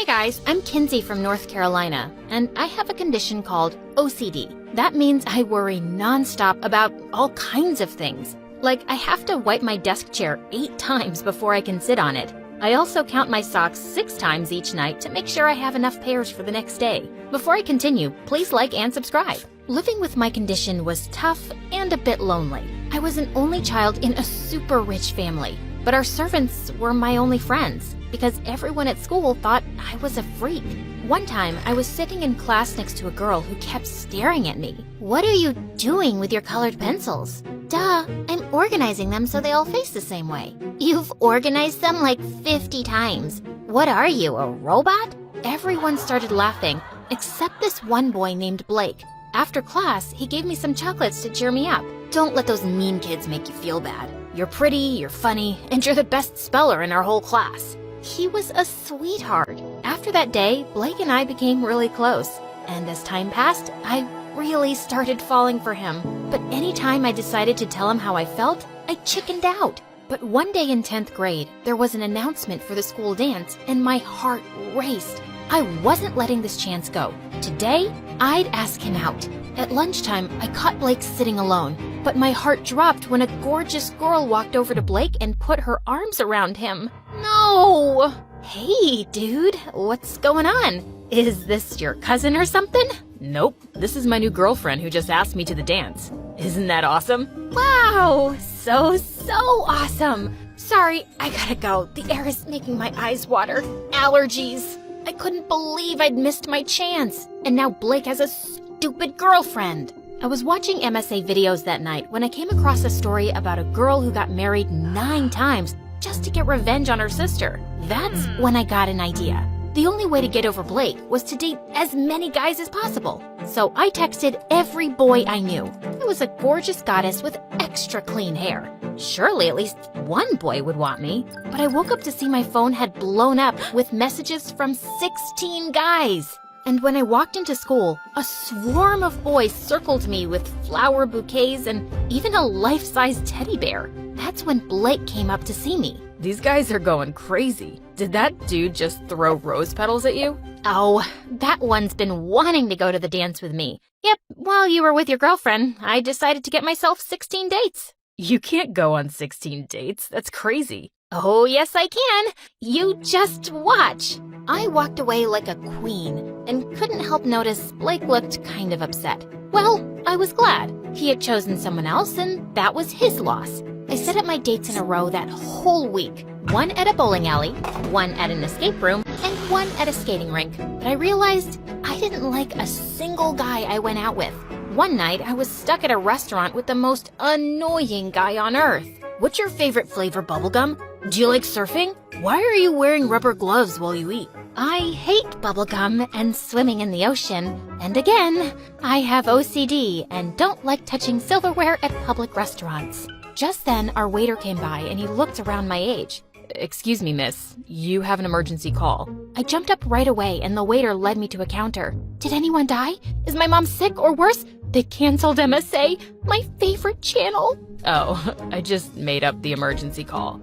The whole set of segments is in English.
Hey guys, I'm Kinsey from North Carolina, and I have a condition called OCD. That means I worry nonstop about all kinds of things. Like, I have to wipe my desk chair 8 times before I can sit on it. I also count my socks 6 times each night to make sure I have enough pairs for the next day. Before I continue, please like and subscribe. Living with my condition was tough and a bit lonely. I was an only child in a super rich family, but our servants were my only friends because everyone at school thought I was a freak. One time, I was sitting in class next to a girl who kept staring at me. "What are you doing with your colored pencils?" "Duh, I'm organizing them so they all face the same way." "You've organized them like 50 times. What are you, a robot?" Everyone started laughing, except this one boy named Blake. After class, he gave me some chocolates to cheer me up. "Don't let those mean kids make you feel bad. You're pretty, you're funny, and you're the best speller in our whole class." He was a sweetheart. After that day, Blake and I became really close. And as time passed, I really started falling for him. But anytime I decided to tell him how I felt, I chickened out. But one day in 10th grade, there was an announcement for the school dance, and my heart raced. I wasn't letting this chance go. Today, I'd ask him out. At lunchtime, I caught Blake sitting alone, but my heart dropped when a gorgeous girl walked over to Blake and put her arms around him. No! "Hey, dude, what's going on? Is this your cousin or something?" Nope, this is my new girlfriend who just asked me to the dance. Isn't that awesome? Wow, so awesome. Sorry, I gotta go. The air is making my eyes water. Allergies. I couldn't believe I'd missed my chance. And now Blake has a stupid girlfriend. I was watching MSA videos that night when I came across a story about a girl who got married 9 times just to get revenge on her sister. That's when I got an idea. The only way to get over Blake was to date as many guys as possible. So I texted every boy I knew. It was a gorgeous goddess with extra clean hair. Surely at least one boy would want me. But I woke up to see my phone had blown up with messages from 16 guys. And when I walked into school, a swarm of boys circled me with flower bouquets and even a life-size teddy bear. That's when Blake came up to see me. These guys are going crazy. Did that dude just throw rose petals at you? Oh, that one's been wanting to go to the dance with me. Yep, while you were with your girlfriend, I decided to get myself 16 dates. You can't go on 16 dates. That's crazy. Oh, yes, I can. You just watch. I walked away like a queen and couldn't help notice Blake looked kind of upset. Well, I was glad. He had chosen someone else, and that was his loss. I set up my dates in a row that whole week. 1 at a bowling alley, 1 at an escape room, and 1 at a skating rink. But I realized I didn't like a single guy I went out with. One night, I was stuck at a restaurant with the most annoying guy on earth. "What's your favorite flavor bubblegum? Do you like surfing? Why are you wearing rubber gloves while you eat?" I hate bubblegum and swimming in the ocean. And again, I have OCD and don't like touching silverware at public restaurants. Just then, our waiter came by and he looked around my age. "Excuse me, miss. You have an emergency call." I jumped up right away and the waiter led me to a counter. "Did anyone die? Is my mom sick or worse? They canceled MSA, my favorite channel." Oh, I just made up the emergency call.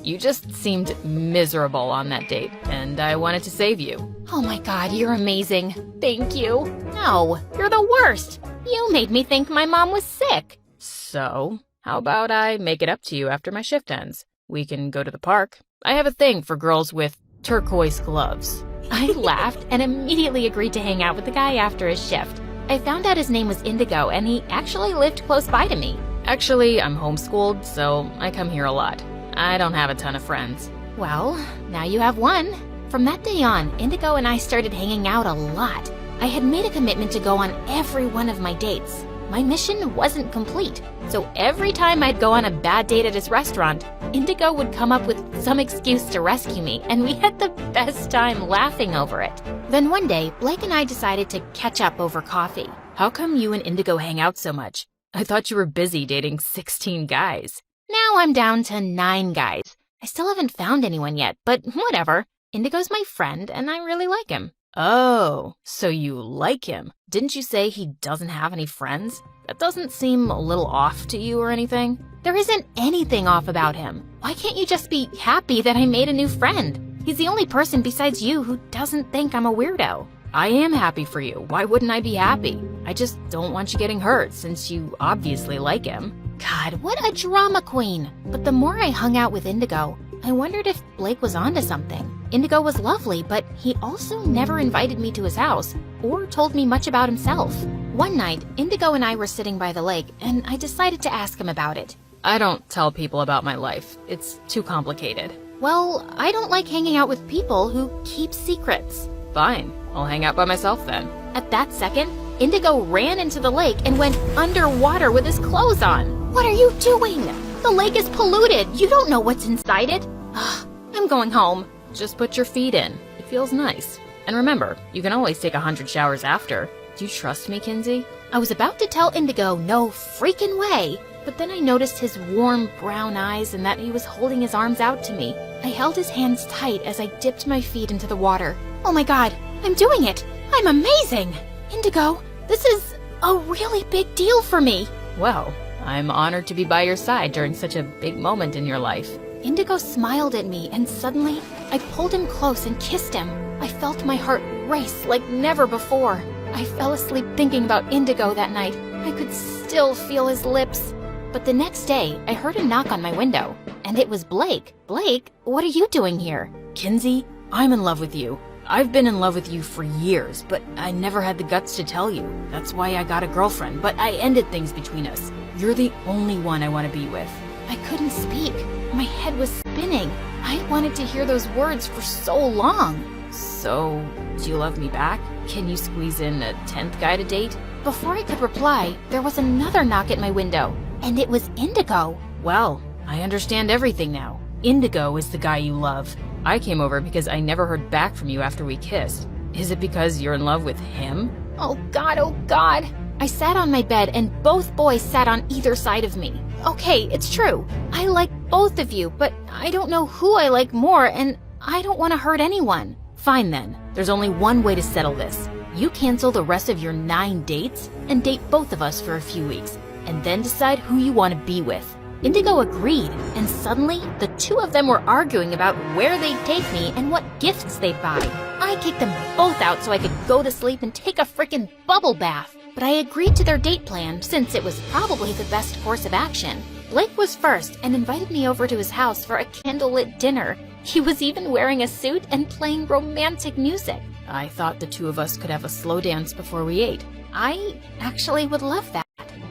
You just seemed miserable on that date, and I wanted to save you. Oh my God, you're amazing. Thank you. No, you're the worst. You made me think my mom was sick. So, how about I make it up to you after my shift ends? We can go to the park. I have a thing for girls with turquoise gloves. I laughed and immediately agreed to hang out with the guy after his shift. I found out his name was Indigo, and he actually lived close by to me. Actually, I'm homeschooled, so I come here a lot. I don't have a ton of friends. Well, now you have one. From that day on, Indigo and I started hanging out a lot. I had made a commitment to go on every one of my dates. My mission wasn't complete, so every time I'd go on a bad date at his restaurant, Indigo would come up with some excuse to rescue me, and we had the best time laughing over it. Then one day, Blake and I decided to catch up over coffee. How come you and Indigo hang out so much? I thought you were busy dating 16 guys. Now I'm down to 9 guys. I still haven't found anyone yet, but whatever. Indigo's my friend, and I really like him. Oh, so you like him. Didn't you say he doesn't have any friends? That doesn't seem a little off to you or anything. There isn't anything off about him. Why can't you just be happy that I made a new friend? He's the only person besides you who doesn't think I'm a weirdo. I am happy for you. Why wouldn't I be happy? I just don't want you getting hurt since you obviously like him. God, what a drama queen. But the more I hung out with Indigo, I wondered if Blake was onto something. Indigo was lovely, but he also never invited me to his house or told me much about himself. One night, Indigo and I were sitting by the lake, and I decided to ask him about it. I don't tell people about my life. It's too complicated. Well, I don't like hanging out with people who keep secrets. Fine, I'll hang out by myself then. At that second, Indigo ran into the lake and went underwater with his clothes on. What are you doing? The lake is polluted. You don't know what's inside it. Ugh, I'm going home. Just put your feet in. It feels nice. And remember, you can always take 100 showers after. Do you trust me, Kinsey? I was about to tell Indigo no freaking way, but then I noticed his warm brown eyes and that he was holding his arms out to me. I held his hands tight as I dipped my feet into the water. Oh my God, I'm doing it! I'm amazing! Indigo, this is a really big deal for me. Well, I'm honored to be by your side during such a big moment in your life. Indigo smiled at me, and suddenly, I pulled him close and kissed him. I felt my heart race like never before. I fell asleep thinking about Indigo that night. I could still feel his lips. But the next day, I heard a knock on my window, and it was Blake. Blake, what are you doing here? Kinsey, I'm in love with you. I've been in love with you for years, but I never had the guts to tell you. That's why I got a girlfriend, but I ended things between us. You're the only one I want to be with. I couldn't speak. My head was spinning. I wanted to hear those words for so long. So, do you love me back? Can you squeeze in a 10th guy to date? Before I could reply, there was another knock at my window, and it was Indigo. Well, I understand everything now. Indigo is the guy you love. I came over because I never heard back from you after we kissed. Is it because you're in love with him? Oh God, oh God. I sat on my bed and both boys sat on either side of me. Okay, it's true. I like both of you, but I don't know who I like more, and I don't want to hurt anyone. Fine then. There's only one way to settle this. You cancel the rest of your 9 dates and date both of us for a few weeks, and then decide who you want to be with. Indigo agreed, and suddenly the two of them were arguing about where they'd take me and what gifts they'd buy. I kicked them both out so I could go to sleep and take a frickin' bubble bath. But I agreed to their date plan since it was probably the best course of action. Blake was first and invited me over to his house for a candlelit dinner. He was even wearing a suit and playing romantic music. I thought the two of us could have a slow dance before we ate. I actually would love that.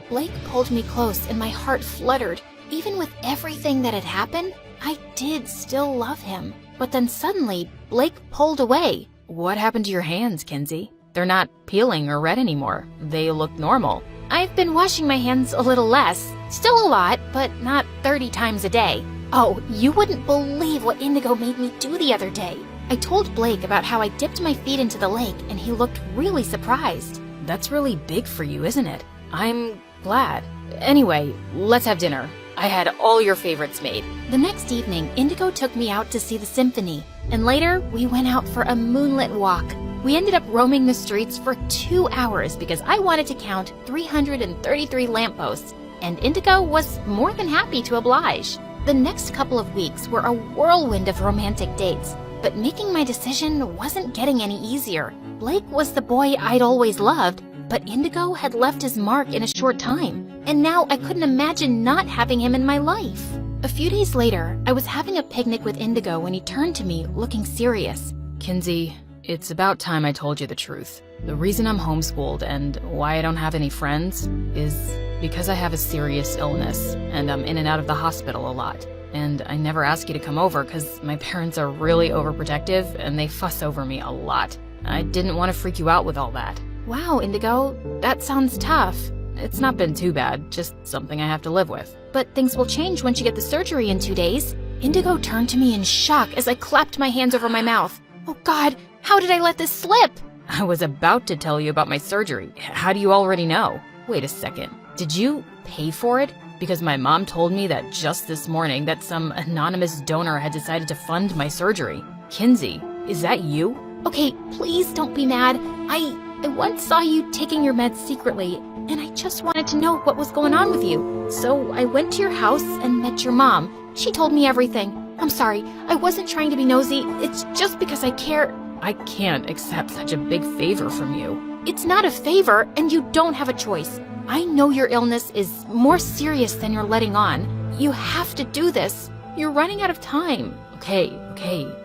Blake pulled me close and my heart fluttered. Even with everything that had happened, I did still love him. But then suddenly, Blake pulled away. What happened to your hands, Kinsey? They're not peeling or red anymore. They look normal. I've been washing my hands a little less. Still a lot, but not 30 times a day. Oh, you wouldn't believe what Indigo made me do the other day. I told Blake about how I dipped my feet into the lake, and he looked really surprised. That's really big for you, isn't it? I'm glad. Anyway, let's have dinner. I had all your favorites made. The next evening, Indigo took me out to see the symphony, and later we went out for a moonlit walk. We ended up roaming the streets for 2 hours because I wanted to count 333 lampposts, and Indigo was more than happy to oblige. The next couple of weeks were a whirlwind of romantic dates, but making my decision wasn't getting any easier. Blake was the boy I'd always loved, but Indigo had left his mark in a short time, and now I couldn't imagine not having him in my life. A few days later, I was having a picnic with Indigo when he turned to me, looking serious. Kinsey, it's about time I told you the truth. The reason I'm homeschooled and why I don't have any friends is because I have a serious illness, and I'm in and out of the hospital a lot. And I never ask you to come over because my parents are really overprotective and they fuss over me a lot. I didn't want to freak you out with all that. Wow, Indigo, that sounds tough. It's not been too bad, just something I have to live with. But things will change once you get the surgery in 2 days. Indigo turned to me in shock as I clapped my hands over my mouth. Oh God, how did I let this slip? I was about to tell you about my surgery. How do you already know? Wait a second. Did you pay for it? Because my mom told me that just this morning that some anonymous donor had decided to fund my surgery. Kinsey, is that you? Okay, please don't be mad. I once saw you taking your meds secretly, and I just wanted to know what was going on with you. So I went to your house and met your mom. She told me everything. I'm sorry, I wasn't trying to be nosy. It's just because I care. I can't accept such a big favor from you. It's not a favor, and you don't have a choice. I know your illness is more serious than you're letting on. You have to do this. You're running out of time. Okay,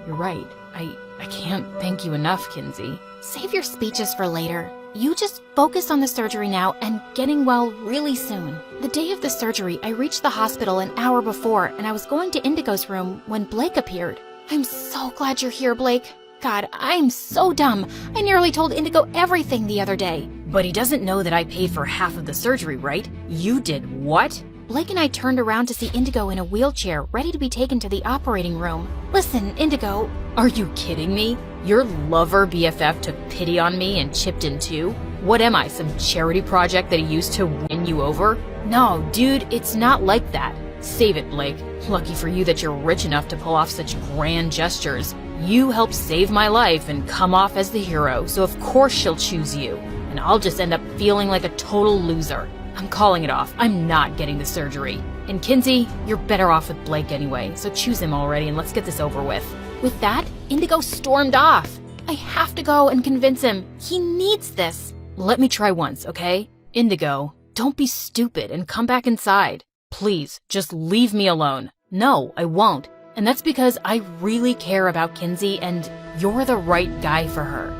you're right. I can't thank you enough, Kinsey. Save your speeches for later. You just focus on the surgery now and getting well really soon. The day of the surgery, I reached the hospital an hour before, and I was going to Indigo's room when Blake appeared. I'm so glad you're here, Blake. God, I'm so dumb. I nearly told Indigo everything the other day. But he doesn't know that I paid for half of the surgery, right? You did what? Blake and I turned around to see Indigo in a wheelchair, ready to be taken to the operating room. Listen, Indigo. Are you kidding me? Your lover BFF took pity on me and chipped in too? What am I, some charity project that he used to win you over? No, dude, it's not like that. Save it, Blake. Lucky for you that you're rich enough to pull off such grand gestures. You helped save my life and come off as the hero, so of course she'll choose you. And I'll just end up feeling like a total loser. I'm calling it off. I'm not getting the surgery. And Kinsey, you're better off with Blake anyway, so choose him already and let's get this over with. With that, Indigo stormed off. I have to go and convince him. He needs this. Let me try once, okay? Indigo, don't be stupid and come back inside. Please, just leave me alone. No, I won't. And that's because I really care about Kinsey and you're the right guy for her.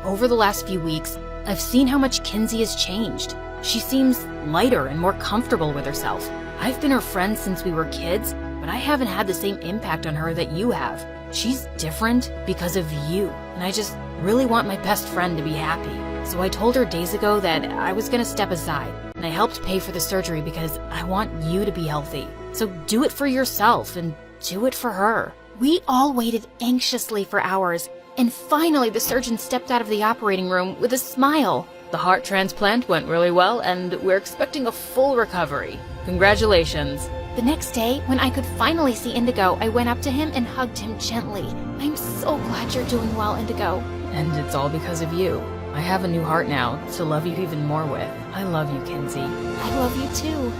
Over the last few weeks, I've seen how much Kinsey has changed. She seems lighter and more comfortable with herself. I've been her friend since we were kids, but I haven't had the same impact on her that you have. She's different because of you, and I just really want my best friend to be happy. So I told her days ago that I was gonna step aside, and I helped pay for the surgery because I want you to be healthy. So do it for yourself and do it for her. We all waited anxiously for hours, and finally the surgeon stepped out of the operating room with a smile. The heart transplant went really well, and we're expecting a full recovery. Congratulations. The next day, when I could finally see Indigo, I went up to him and hugged him gently. I'm so glad you're doing well, Indigo. And it's all because of you. I have a new heart now to love you even more with. I love you, Kinsey. I love you too.